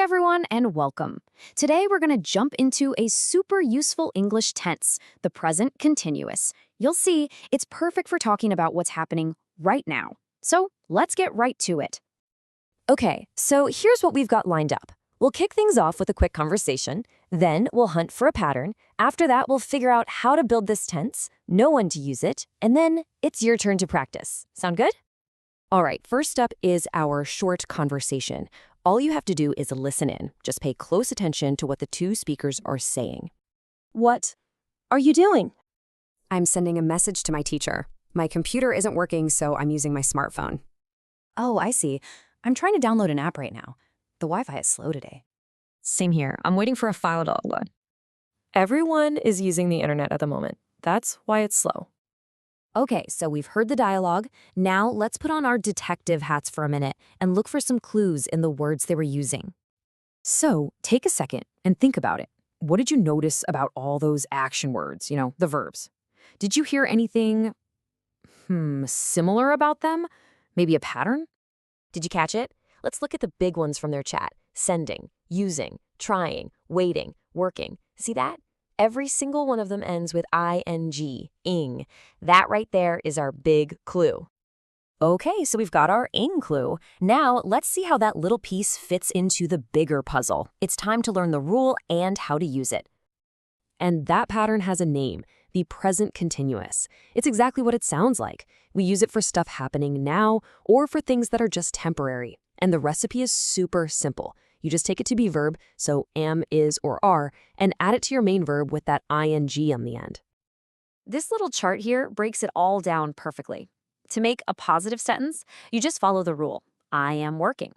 everyone, and welcome. Today we're going to jump into a super useful English tense, the present continuous. You'll see it's perfect for talking about what's happening right now. So let's get right to it. Okay, so here's what we've got lined up. We'll kick things off with a quick conversation, then we'll hunt for a pattern. After that, we'll figure out how to build this tense, know when to use it, and then it's your turn to practice. Sound good? All right, first up is our short conversation. All you have to do is listen in. Just pay close attention to what the two speakers are saying. What are you doing? I'm sending a message to my teacher. My computer isn't working, so I'm using my smartphone. Oh, I see. I'm trying to download an app right now. The Wi-Fi is slow today. Same here. I'm waiting for a file to upload. Everyone is using the internet at the moment. That's why it's slow. Okay, so we've heard the dialogue. Now let's put on our detective hats for a minute and look for some clues in the words they were using. So take a second and think about it. What did you notice about all those action words, the verbs? Did you hear anything, similar about them? Maybe a pattern? Did you catch it? Let's look at the big ones from their chat. Sending, using, trying, waiting, working. See that? Every single one of them ends with ing. That right there is our big clue. Okay, so we've got our ing clue. Now let's see how that little piece fits into the bigger puzzle. It's time to learn the rule and how to use it. And that pattern has a name, the present continuous. It's exactly what it sounds like. We use it for stuff happening now or for things that are just temporary. And the recipe is super simple. You just take it to be verb, so am, is, or are, and add it to your main verb with that ing on the end. This little chart here breaks it all down perfectly. To make a positive sentence, you just follow the rule, I am working.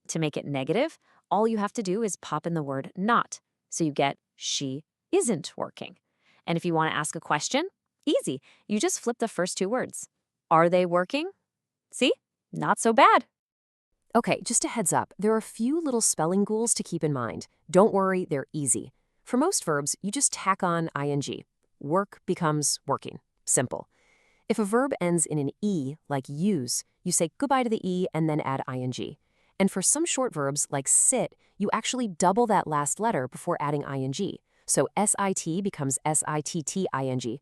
To make it negative, all you have to do is pop in the word not. So you get she isn't working. And if you want to ask a question, easy. You just flip the first two words. Are they working? See? Not so bad. Okay, just a heads up, there are a few little spelling rules to keep in mind. Don't worry, they're easy. For most verbs, you just tack on ing. Work becomes working. Simple. If a verb ends in an e, like use, you say goodbye to the e and then add ing. And for some short verbs, like sit, you actually double that last letter before adding ing. So sit becomes sitting.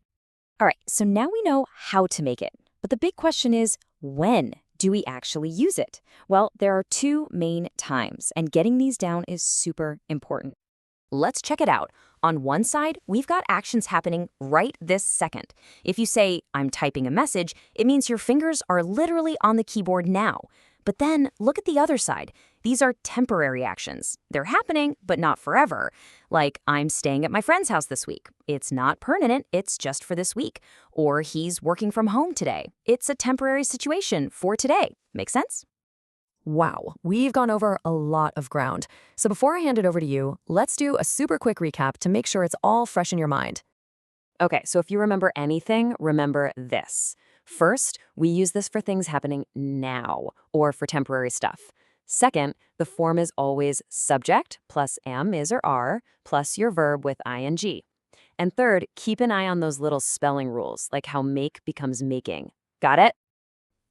All right, so now we know how to make it. But the big question is, when do we actually use it? Well, there are two main times, and getting these down is super important. Let's check it out. On one side, we've got actions happening right this second. If you say, I'm typing a message, it means your fingers are literally on the keyboard now. But then look at the other side. These are temporary actions. They're happening, but not forever. Like, I'm staying at my friend's house this week. It's not permanent, it's just for this week. Or he's working from home today. It's a temporary situation for today. Make sense? Wow, we've gone over a lot of ground. So before I hand it over to you, let's do a super quick recap to make sure it's all fresh in your mind. Okay, so if you remember anything, remember this. First, we use this for things happening now, or for temporary stuff. Second, the form is always subject plus am, is, or are, plus your verb with ing. And third, keep an eye on those little spelling rules, like how make becomes making. Got it?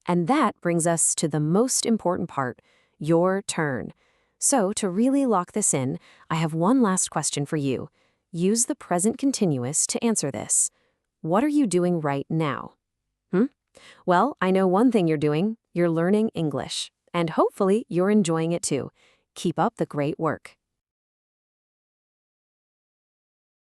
And that brings us to the most important part, your turn. So to really lock this in, I have one last question for you. Use the present continuous to answer this. What are you doing right now? Well, I know one thing you're doing. You're learning English. And hopefully you're enjoying it too. Keep up the great work.